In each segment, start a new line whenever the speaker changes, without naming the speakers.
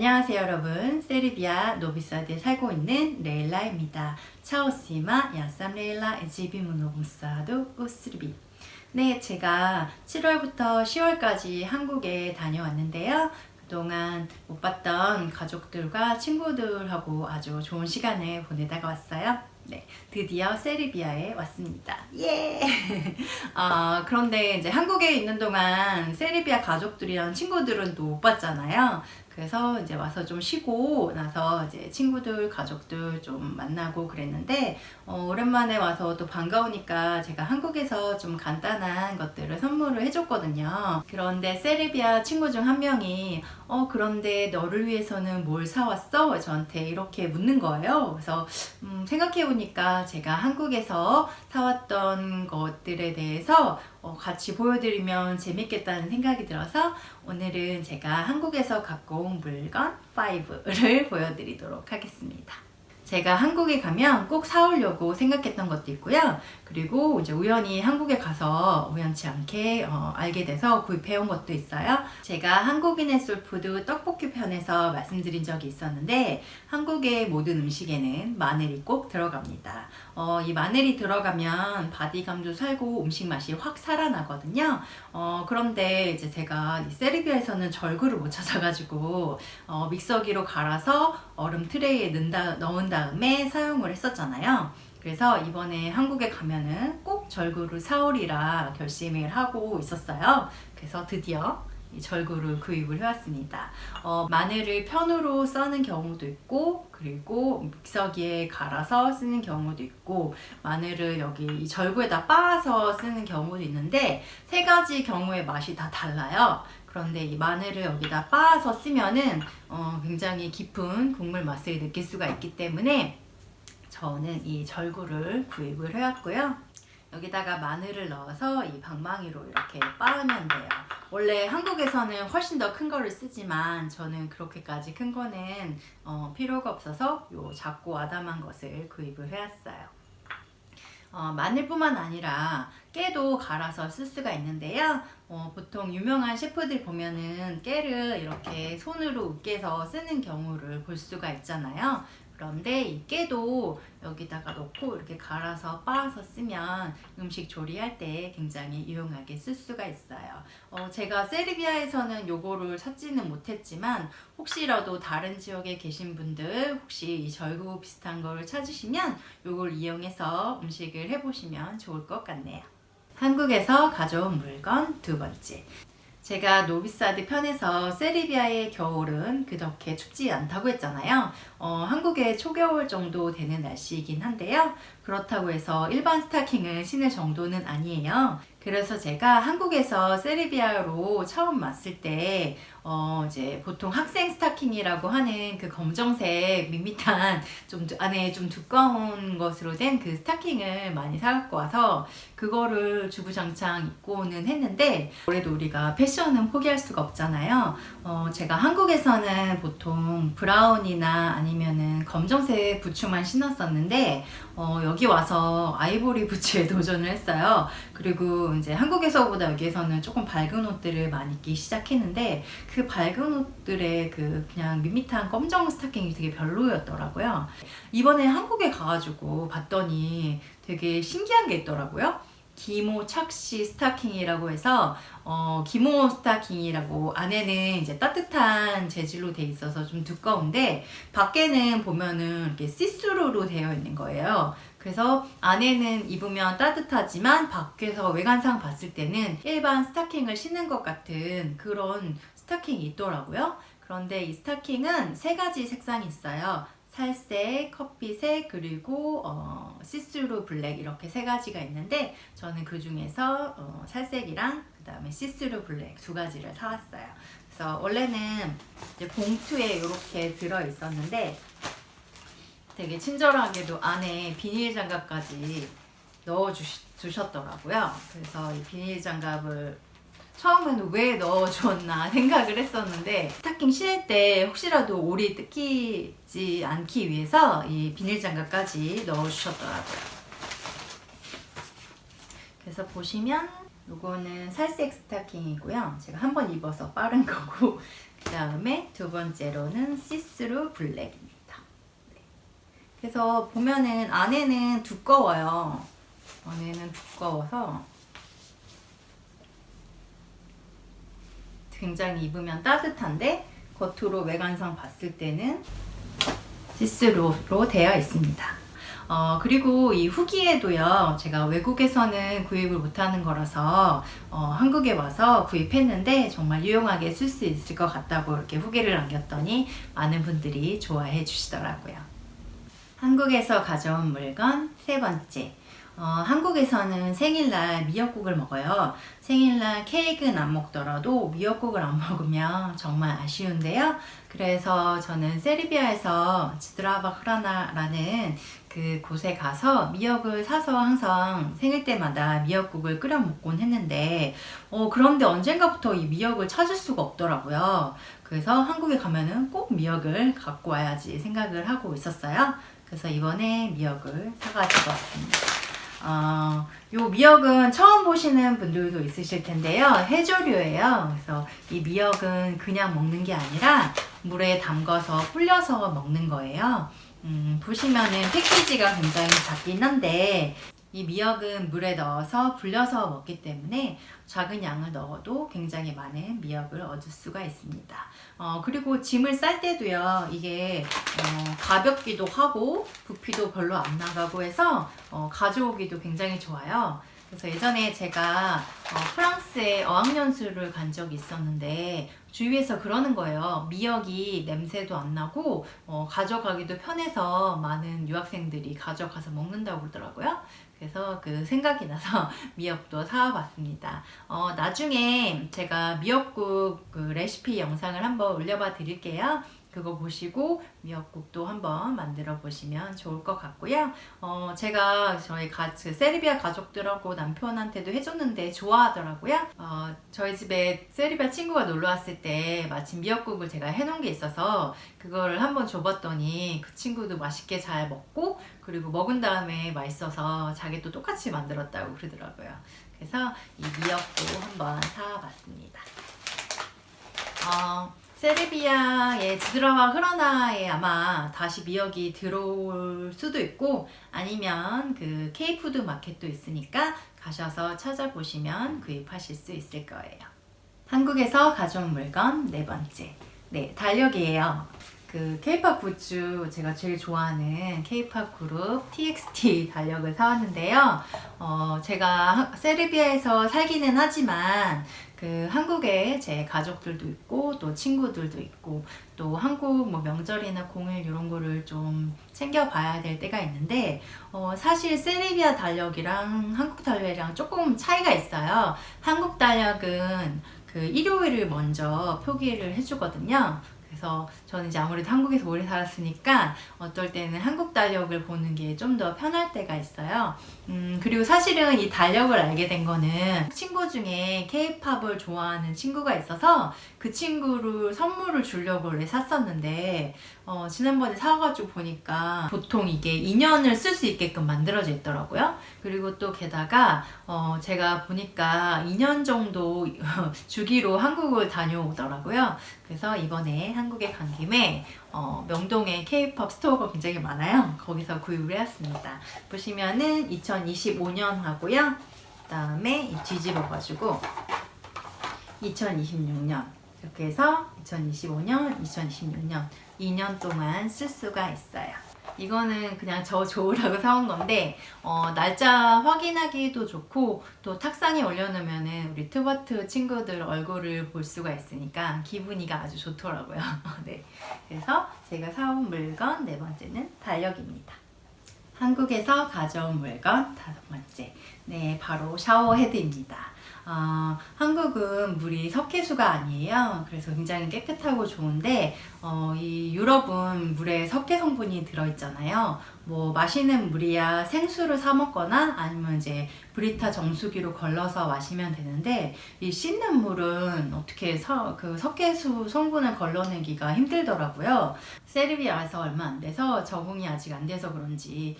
안녕하세요 여러분. 세르비아 노비사드에 살고 있는 레일라입니다. 차오시마 야삼 레일라 에지비무노 무사도 우스르비. 네, 제가 7월부터 10월까지 한국에 다녀왔는데요. 그동안 못 봤던 가족들과 친구들하고 아주 좋은 시간을 보내다가 왔어요. 네, 드디어 세르비아에 왔습니다. 예! 그런데 이제 한국에 있는 동안 세르비아 가족들이랑 친구들은 또 못 봤잖아요. 그래서 이제 와서 좀 쉬고 나서 이제 친구들, 가족들 좀 만나고 그랬는데, 오랜만에 와서 또 반가우니까 제가 한국에서 좀 간단한 것들을 선물을 해줬거든요. 그런데 세르비아 친구 중 한 명이, 그런데 너를 위해서는 뭘 사왔어? 저한테 이렇게 묻는 거예요. 그래서, 생각해보니까 제가 한국에서 사왔던 것들에 대해서 같이 보여드리면 재밌겠다는 생각이 들어서 오늘은 제가 한국에서 갖고 온 물건 5를 보여드리도록 하겠습니다. 제가 한국에 가면 꼭 사오려고 생각했던 것도 있고요. 그리고 이제 우연히 한국에 가서 우연치 않게 알게 돼서 구입해온 것도 있어요. 제가 한국인의 솔푸드 떡볶이 편에서 말씀드린 적이 있었는데 한국의 모든 음식에는 마늘이 꼭 들어갑니다. 이 마늘이 들어가면 바디감도 살고 음식 맛이 확 살아나거든요. 그런데 이제 제가 이 세르비아에서는 절구를 못 찾아가지고 믹서기로 갈아서 얼음 트레이에 넣은 다음에 사용을 했었잖아요. 그래서 이번에 한국에 가면은 꼭 절구를 사오리라 결심을 하고 있었어요. 그래서 드디어 이 절구를 구입을 해왔습니다. 마늘을 편으로 써는 경우도 있고, 그리고 믹서기에 갈아서 쓰는 경우도 있고, 마늘을 여기 이 절구에다 빻아서 쓰는 경우도 있는데, 세 가지 경우의 맛이 다 달라요. 그런데 이 마늘을 여기다 빻아서 쓰면은 굉장히 깊은 국물 맛을 느낄 수가 있기 때문에 저는 이 절구를 구입을 해왔고요. 여기다가 마늘을 넣어서 이 방망이로 이렇게 빻으면 돼요. 원래 한국에서는 훨씬 더 큰 거를 쓰지만 저는 그렇게까지 큰 거는 필요가 없어서 요 작고 아담한 것을 구입을 해왔어요. 마늘뿐만 아니라 깨도 갈아서 쓸 수가 있는데요. 보통 유명한 셰프들 보면은 깨를 이렇게 손으로 으깨서 쓰는 경우를 볼 수가 있잖아요. 그런데 이 깨도 여기다가 넣고 이렇게 갈아서 빻아서 쓰면 음식 조리할 때 굉장히 유용하게 쓸 수가 있어요. 제가 세르비아에서는 요거를 찾지는 못했지만 혹시라도 다른 지역에 계신 분들 혹시 이 절구 비슷한 거를 찾으시면 요걸 이용해서 음식을 해보시면 좋을 것 같네요. 한국에서 가져온 물건 두 번째. 제가 노비사드 편에서 세르비아의 겨울은 그렇게 춥지 않다고 했잖아요. 한국의 초겨울 정도 되는 날씨이긴 한데요. 그렇다고 해서 일반 스타킹을 신을 정도는 아니에요. 그래서 제가 한국에서 세르비아로 처음 왔을 때 이제 보통 학생 스타킹이라고 하는 그 검정색 밋밋한 좀 안에 좀 두꺼운 것으로 된 그 스타킹을 많이 사갖고 와서 그거를 주구장창 입고는 했는데 올해도 우리가 패션은 포기할 수가 없잖아요. 제가 한국에서는 보통 브라운이나 아니면은 검정색 부츠만 신었었는데 여기 와서 아이보리 부츠에 도전을 했어요. 그리고 이제 한국에서보다 여기에서는 조금 밝은 옷들을 많이 입기 시작했는데 그 밝은 옷들의 그 그냥 밋밋한 검정 스타킹이 되게 별로였더라고요. 이번에 한국에 가가지고 봤더니 되게 신기한 게 있더라고요. 기모 착시 스타킹이라고 해서 기모 스타킹이라고 안에는 이제 따뜻한 재질로 돼 있어서 좀 두꺼운데 밖에는 보면은 이렇게 시스루로 되어 있는 거예요. 그래서 안에는 입으면 따뜻하지만 밖에서 외관상 봤을 때는 일반 스타킹을 신는 것 같은 그런 스타킹이 있더라고요. 그런데 이 스타킹은 세 가지 색상이 있어요. 살색, 커피색, 그리고 시스루 블랙 이렇게 세 가지가 있는데 저는 그 중에서 살색이랑 그 다음에 시스루 블랙 두 가지를 사왔어요. 그래서 원래는 이제 봉투에 이렇게 들어 있었는데 되게 친절하게도 안에 비닐 장갑까지 넣어 주셨더라고요. 그래서 이 비닐 장갑을 처음에는 왜 넣어줬나 생각을 했었는데 스타킹 신을 때 혹시라도 올이 뜯기지 않기 위해서 이 비닐 장갑까지 넣어주셨더라고요. 그래서 보시면 요거는 살색 스타킹이고요. 제가 한번 입어서 빠른 거고 그 다음에 두 번째로는 시스루 블랙입니다. 네. 그래서 보면은 안에는 두꺼워요. 안에는 두꺼워서 굉장히 입으면 따뜻한데 겉으로 외관상 봤을 때는 시스루로 되어 있습니다. 그리고 이 후기에도요, 제가 외국에서는 구입을 못하는 거라서 한국에 와서 구입했는데 정말 유용하게 쓸 수 있을 것 같다고 이렇게 후기를 남겼더니 많은 분들이 좋아해 주시더라고요. 한국에서 가져온 물건 세 번째. 한국에서는 생일날 미역국을 먹어요. 생일날 케이크는 안 먹더라도 미역국을 안 먹으면 정말 아쉬운데요. 그래서 저는 세르비아에서 지드라바 흐라나라는 그 곳에 가서 미역을 사서 항상 생일 때마다 미역국을 끓여 먹곤 했는데 그런데 언젠가부터 이 미역을 찾을 수가 없더라고요. 그래서 한국에 가면은 꼭 미역을 갖고 와야지 생각을 하고 있었어요. 그래서 이번에 미역을 사가지고 왔습니다. 요 미역은 처음 보시는 분들도 있으실 텐데요. 해조류예요. 그래서 이 미역은 그냥 먹는 게 아니라 물에 담가서 불려서 먹는 거예요. 보시면은 패키지가 굉장히 작긴 한데 이 미역은 물에 넣어서 불려서 먹기 때문에 작은 양을 넣어도 굉장히 많은 미역을 얻을 수가 있습니다. 그리고 짐을 쌀 때도요, 이게 가볍기도 하고 부피도 별로 안 나가고 해서 가져오기도 굉장히 좋아요. 그래서 예전에 제가 프랑스에 어학연수를 간 적이 있었는데 주위에서 그러는 거예요. 미역이 냄새도 안 나고 가져가기도 편해서 많은 유학생들이 가져가서 먹는다고 그러더라고요. 그래서 그 생각이 나서 미역도 사와봤습니다. 나중에 제가 미역국 그 레시피 영상을 한번 올려봐 드릴게요. 그거 보시고 미역국도 한번 만들어 보시면 좋을 것 같고요. 제가 저희 세르비아 가족들하고 남편한테도 해줬는데 좋아하더라고요. 저희 집에 세르비아 친구가 놀러 왔을 때 마침 미역국을 제가 해놓은 게 있어서 그거를 한번 줘봤더니 그 친구도 맛있게 잘 먹고 그리고 먹은 다음에 맛있어서 자기 또 똑같이 만들었다고 그러더라고요. 그래서 이 미역도 한번 사봤습니다. 세르비아의 지드라와 흐라나에 아마 다시 미역이 들어올 수도 있고 아니면 그 K푸드 마켓도 있으니까 가셔서 찾아보시면 구입하실 수 있을 거예요. 한국에서 가져온 물건 네 번째. 네, 달력이에요. 그 K-pop 굿즈 제가 제일 좋아하는 K-pop 그룹 TXT 달력을 사왔는데요. 제가 세르비아에서 살기는 하지만 그 한국에 제 가족들도 있고 또 친구들도 있고 또 한국 뭐 명절이나 공일 이런 거를 좀 챙겨봐야 될 때가 있는데 사실 세르비아 달력이랑 한국 달력이랑 조금 차이가 있어요. 한국 달력은 그 일요일을 먼저 표기를 해주거든요. 그래서 저는 이제 아무래도 한국에서 오래 살았으니까 어떨 때는 한국 달력을 보는 게 좀 더 편할 때가 있어요. 그리고 사실은 이 달력을 알게 된 거는 친구 중에 K-팝을 좋아하는 친구가 있어서 그 친구를 선물을 주려고 원래 샀었는데 지난번에 사가지고 보니까 보통 이게 2년을 쓸 수 있게끔 만들어져 있더라고요. 그리고 또 게다가 제가 보니까 2년 정도 주기로 한국을 다녀오더라고요. 그래서 이번에 한국에 간 김에 명동에 K-pop 스토어가 굉장히 많아요. 거기서 구입을 해왔습니다. 보시면은 2025년 하고요. 그 다음에 뒤집어가지고 2026년 이렇게 해서 2025년, 2026년 2년 동안 쓸 수가 있어요. 이거는 그냥 저 좋으라고 사온 건데 날짜 확인하기도 좋고 또 탁상에 올려놓으면 우리 트버트 친구들 얼굴을 볼 수가 있으니까 기분이가 아주 좋더라고요. 네, 그래서 제가 사온 물건 네 번째는 달력입니다. 한국에서 가져온 물건 다섯 번째, 네, 바로 샤워 헤드입니다. 한국은 물이 석회수가 아니에요. 그래서 굉장히 깨끗하고 좋은데 이 유럽은 물에 석회 성분이 들어있잖아요. 뭐 마시는 물이야 생수를 사 먹거나 아니면 이제 브리타 정수기로 걸러서 마시면 되는데, 이 씻는 물은 어떻게 그 석회수 성분을 걸러내기가 힘들더라고요. 세르비아 와서 얼마 안 돼서 적응이 아직 안 돼서 그런지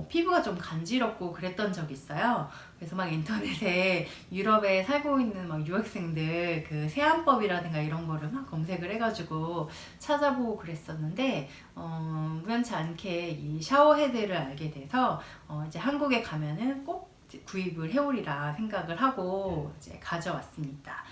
피부가 좀 간지럽고 그랬던 적이 있어요. 그래서 막 인터넷에 유럽에 살고 있는 막 유학생들 그 세안법이라든가 이런 거를 막 검색을 해가지고 찾아보고 그랬었는데, 우연치 않게 이 샤워헤드를 알게 돼서 이제 한국에 가면은 꼭 구입을 해오리라 생각을 하고 이제 가져왔습니다.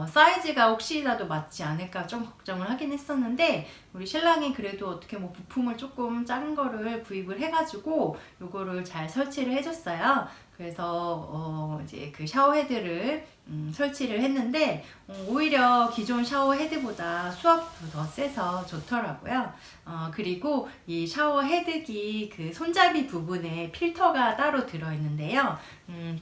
사이즈가 혹시라도 맞지 않을까 좀 걱정을 하긴 했었는데, 우리 신랑이 그래도 어떻게 뭐 부품을 조금 작은 거를 구입을 해가지고 요거를 잘 설치를 해줬어요. 그래서 이제 그 샤워 헤드를 설치를 했는데, 오히려 기존 샤워 헤드보다 수압도 더 세서 좋더라고요. 그리고 이 샤워 헤드기 그 손잡이 부분에 필터가 따로 들어있는데요.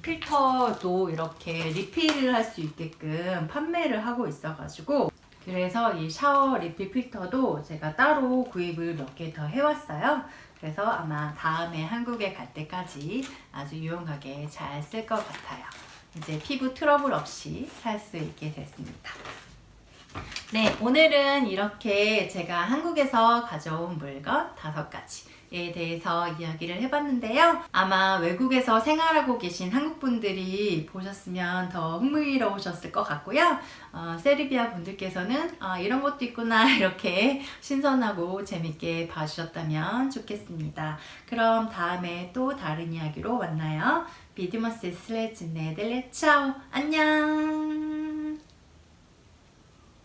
필터도 이렇게 리필을 할 수 있게끔 판매를 하고 있어가지고, 그래서 이 샤워 리필 필터도 제가 따로 구입을 몇 개 더 해왔어요. 그래서 아마 다음에 한국에 갈 때까지 아주 유용하게 잘 쓸 것 같아요. 이제 피부 트러블 없이 살 수 있게 됐습니다. 네, 오늘은 이렇게 제가 한국에서 가져온 물건 5가지에 대해서 이야기를 해봤는데요. 아마 외국에서 생활하고 계신 한국분들이 보셨으면 더 흥미로우셨을 것 같고요. 세르비아 분들께서는 이런 것도 있구나 이렇게 신선하고 재밌게 봐주셨다면 좋겠습니다. 그럼 다음에 또 다른 이야기로 만나요. 비디머스 슬레즈네 델레 차오 안녕.